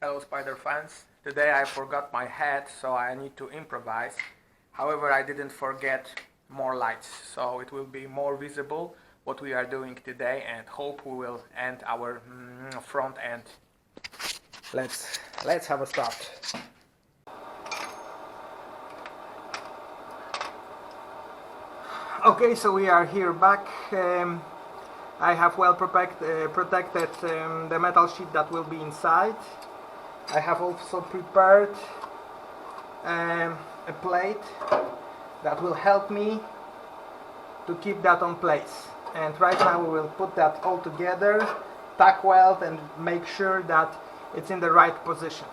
Hello Spider fans. Today I forgot my hat, so I need to improvise. However, I didn't forget more lights, so it will be more visible what we are doing today, and hope we will end our front end. Let's have a start. Okay, so we are here back. I have well protected the metal sheet that will be inside. I have also prepared a plate that will help me to keep that on place. And right now we will put that all together, tack weld, and make sure that it's in the right position.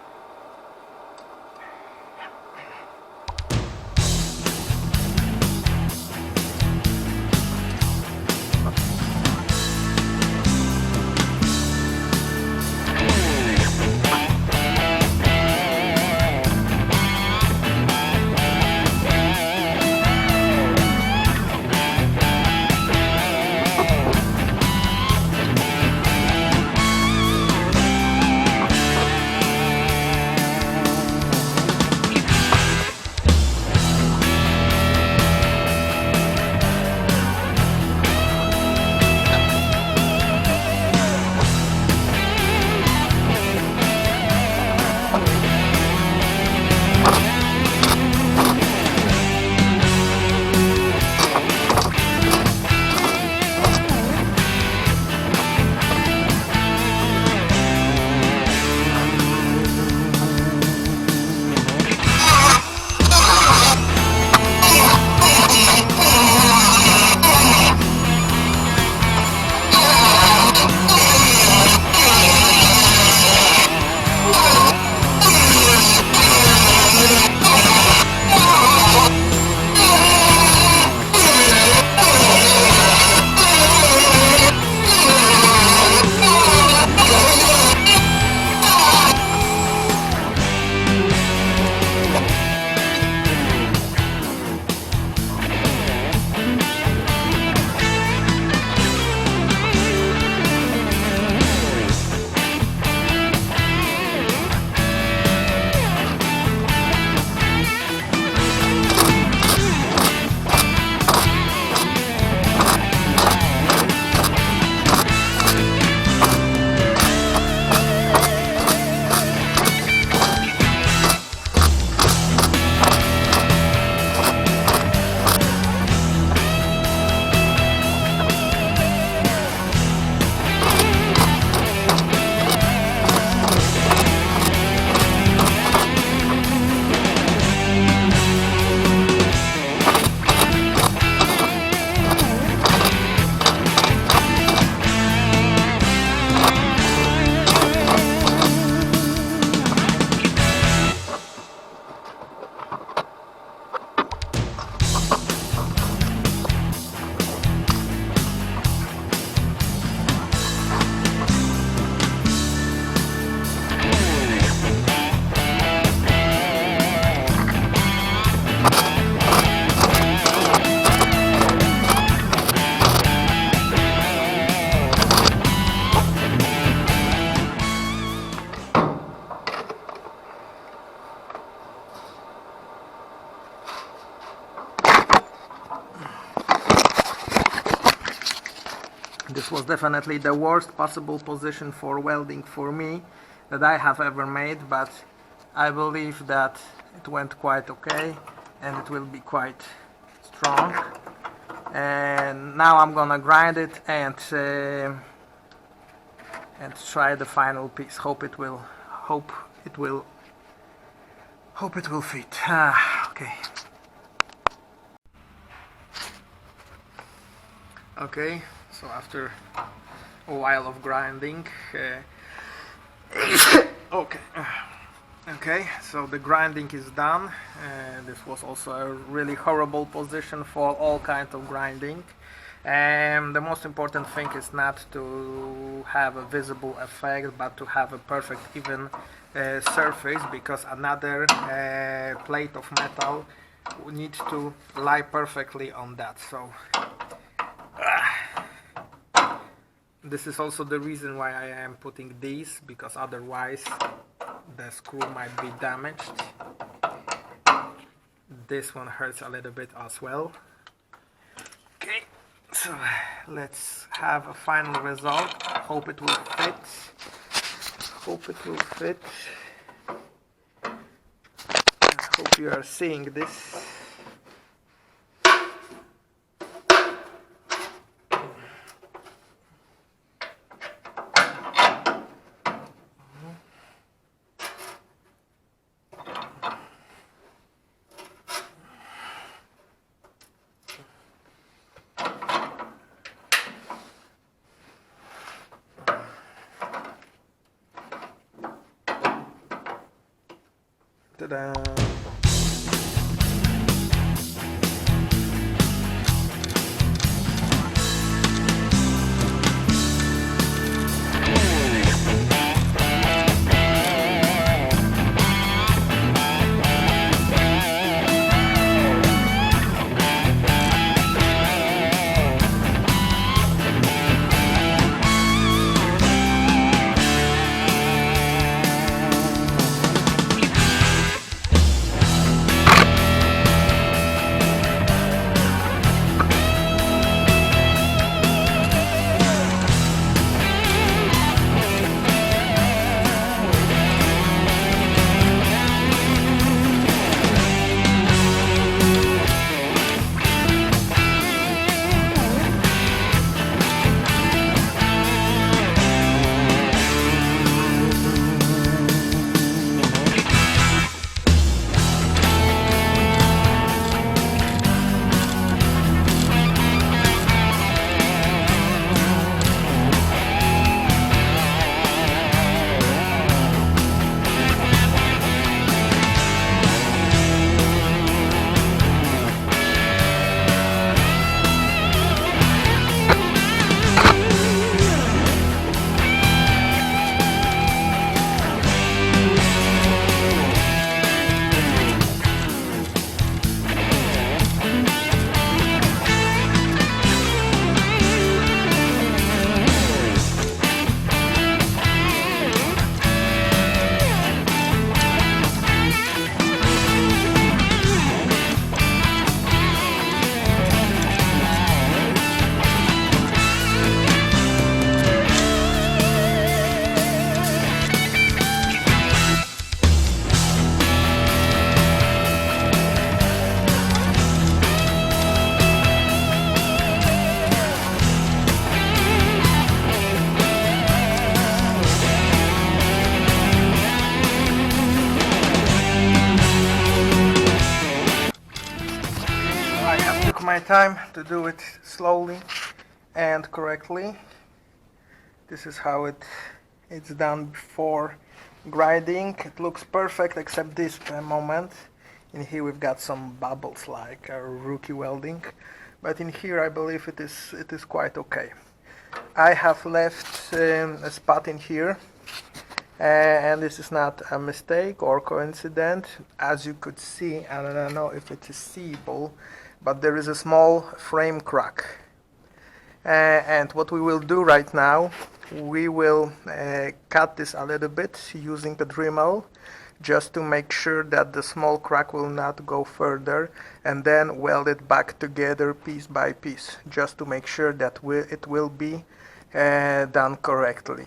This was definitely the worst possible position for welding for me that I have ever made, but I believe that it went quite okay and it will be quite strong. And now I'm gonna grind it and try the final piece. Hope it will fit. Okay. Okay, so after a while of grinding, okay, so the grinding is done. This was also a really horrible position for all kinds of grinding. The most important thing is not to have a visible effect, but to have a perfect even surface, because another plate of metal needs to lie perfectly on that. So This is also the reason why I am putting these, because otherwise the screw might be damaged. This one hurts a little bit as well. Okay, so let's have a final result. Hope it will fit. Hope it will fit. I hope you are seeing this. Ta-da! My time to do it slowly and correctly. This is how it's done before grinding. It looks perfect except this moment. In here we've got some bubbles like a rookie welding, but in here I believe it is quite okay. I have left a spot in here, and this is not a mistake or coincidence. As you could see, I don't know if it is seeable, but there is a small frame crack. And what we will do right now, we will cut this a little bit using the Dremel, just to make sure that the small crack will not go further, and then weld it back together piece by piece, just to make sure that it will be done correctly.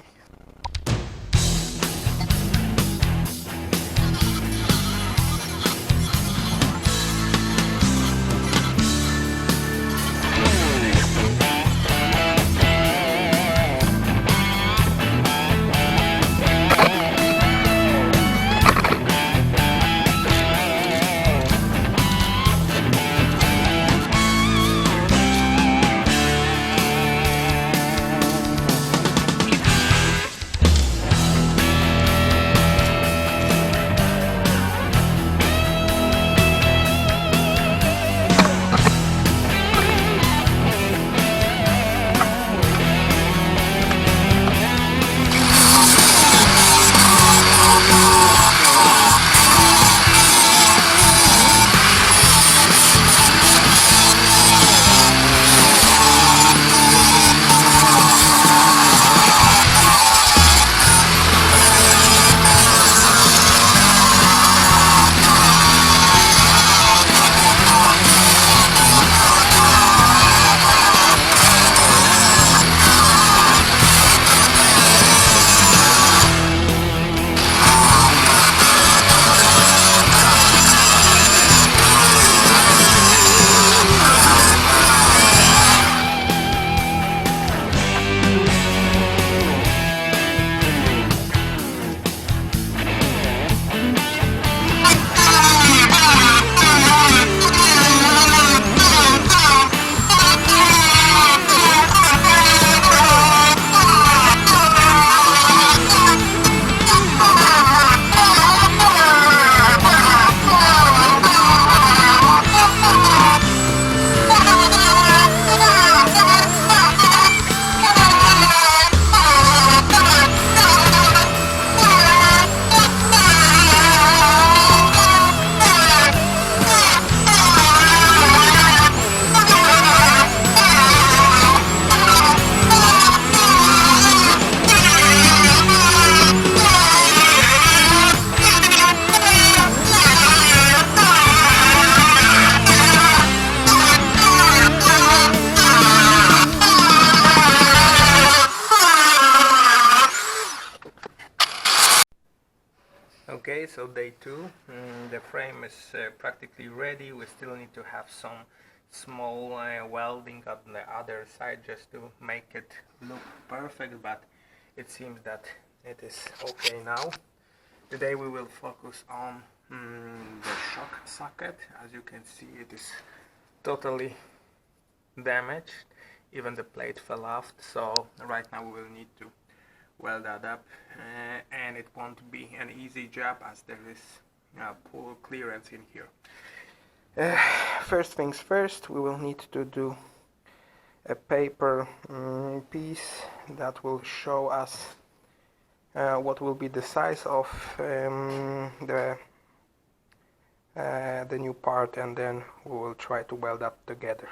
Okay, so day two, the frame is practically ready. We still need to have some small welding on the other side just to make it look perfect, but it seems that it is okay now. Today we will focus on the shock socket. As you can see, it is totally damaged. Even the plate fell off, so right now we will need to weld that up, and it won't be an easy job as there is poor clearance in here. First things first, we will need to do a paper piece that will show us what will be the size of the new part, and then we will try to weld up together.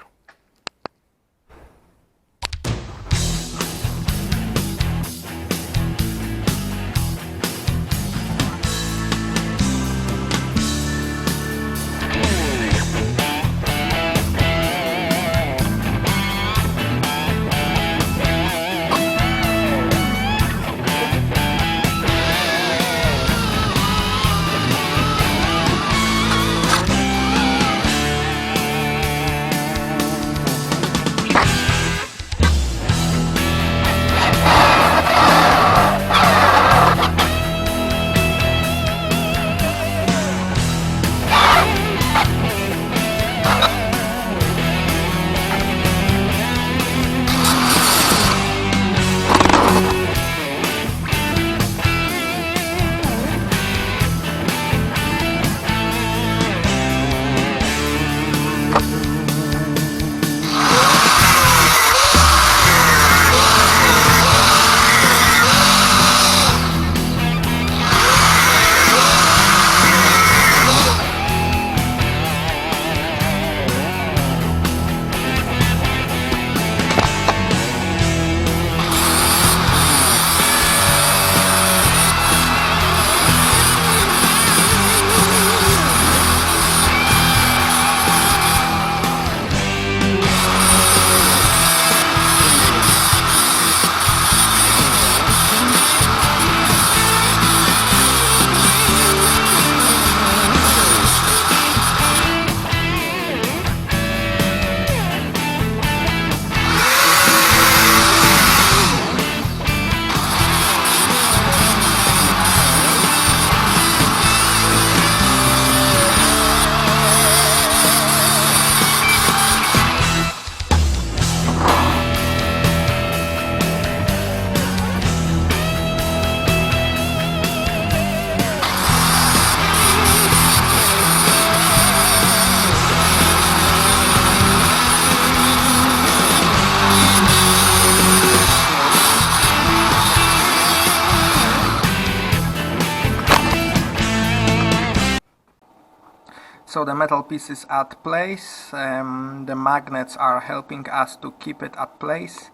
So the metal piece is at place, the magnets are helping us to keep it at place,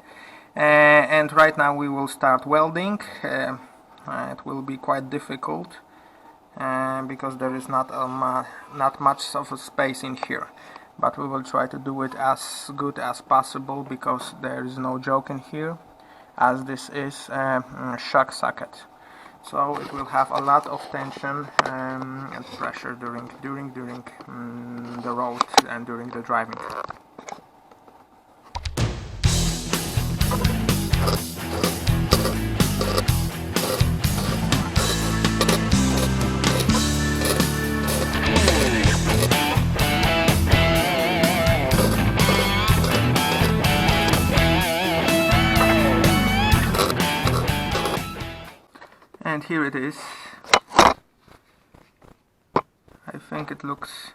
and right now we will start welding. It will be quite difficult because there is not much of a space in here, but we will try to do it as good as possible because there is no joke in here, as this is a shock socket. So it will have a lot of tension and pressure during the road and during the driving. And here it is. I think it looks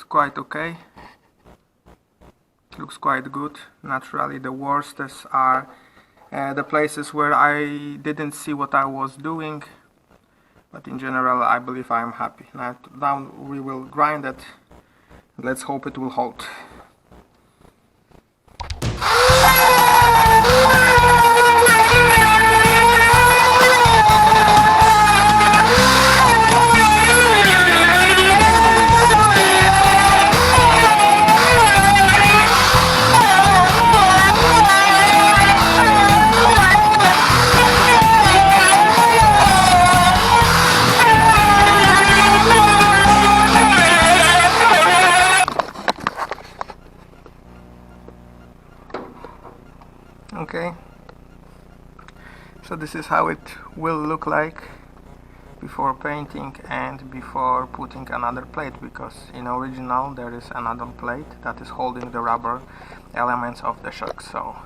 quite okay. Looks quite good. Naturally, the worst are the places where I didn't see what I was doing, but in general I believe I am happy. Now we will grind it. Let's hope it will hold. this is how it will look like before painting and before putting another plate, because in original there is another plate that is holding the rubber elements of the shock. So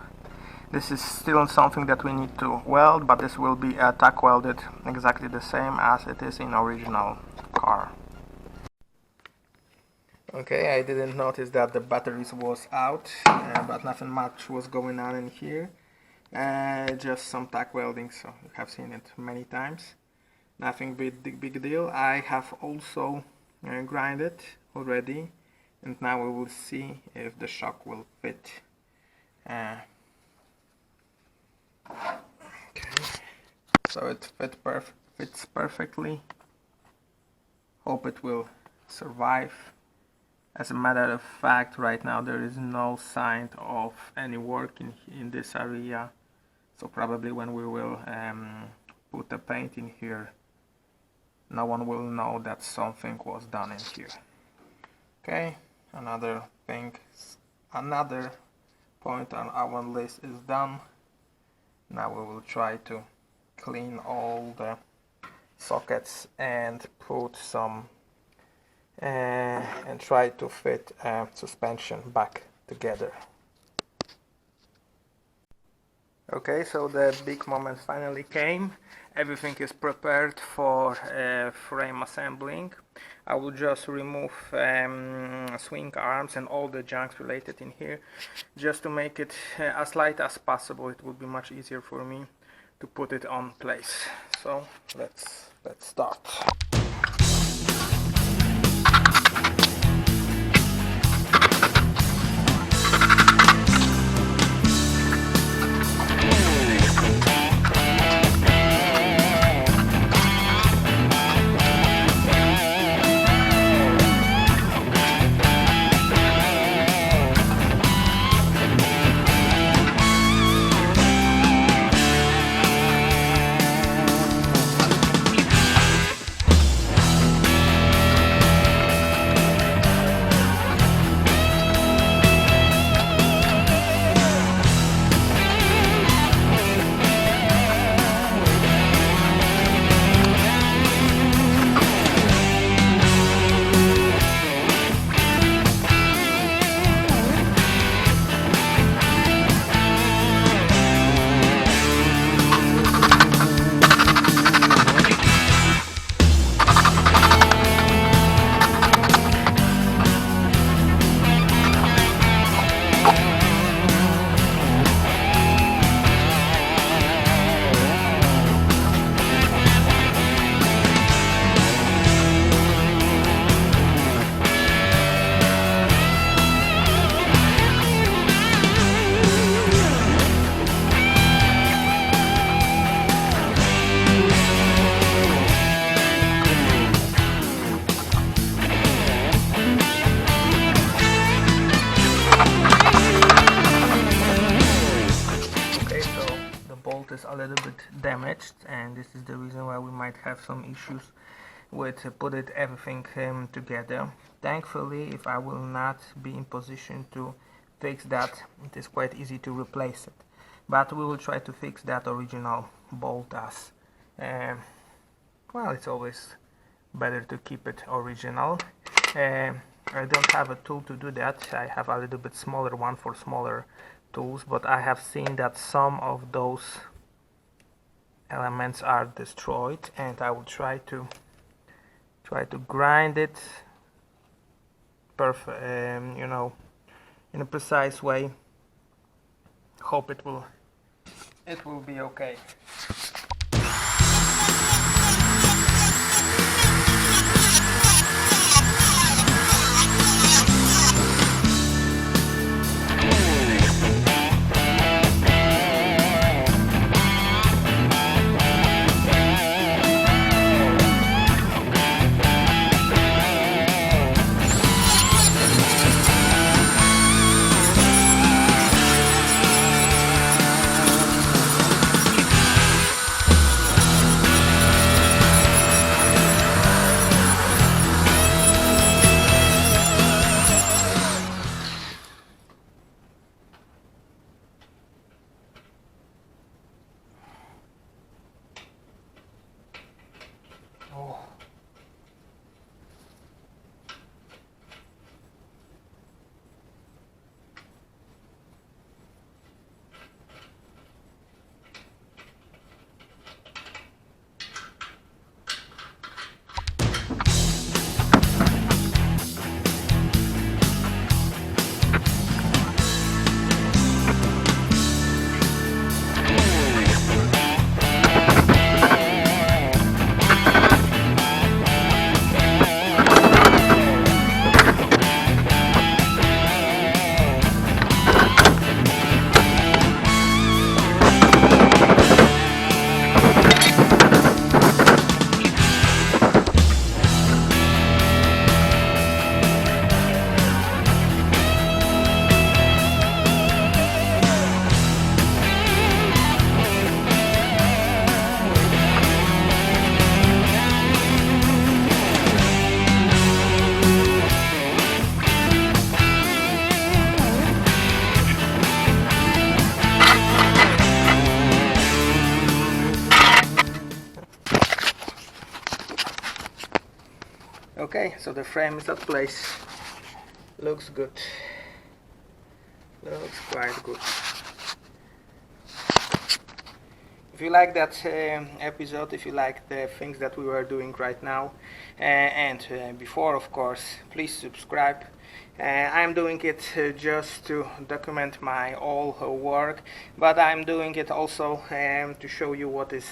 this is still something that we need to weld, but this will be tack welded exactly the same as it is in original car. Okay, I didn't notice that the batteries was out, but nothing much was going on in here. Just some tack welding, so you have seen it many times. Nothing big deal. I have also grinded already, and now we will see if the shock will fit. Okay, so it fits perfectly. Hope it will survive. As a matter of fact, right now there is no sign of any work in this area, so probably when we will put the paint in here, no one will know that something was done in here. Okay, another point on our list is done. Now we will try to clean all the sockets and put some and try to fit suspension back together. Okay, so the big moment finally came. Everything is prepared for frame assembling. I will just remove swing arms and all the junk related in here, just to make it as light as possible. It will be much easier for me to put it on place. So let's start. Is a little bit damaged, and this is the reason why we might have some issues with putting everything together. Thankfully, if I will not be in position to fix that, it is quite easy to replace it, but we will try to fix that original bolt as well. It's always better to keep it original. I don't have a tool to do that. I have a little bit smaller one for smaller tools, but I have seen that some of those elements are destroyed, and I will try to grind it perfect, you know, in a precise way. Hope it will be okay. Okay, so the frame is at place. Looks good. Looks quite good. If you like that episode, if you like the things that we were doing right now and before, of course, please subscribe. I'm doing it just to document my all work, but I'm doing it also to show you what is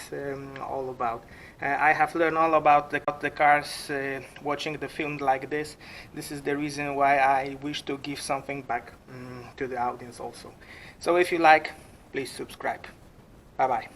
all about. I have learned all about the cars watching the film like this. This is the reason why I wish to give something back to the audience also. So if you like, please subscribe. Bye bye.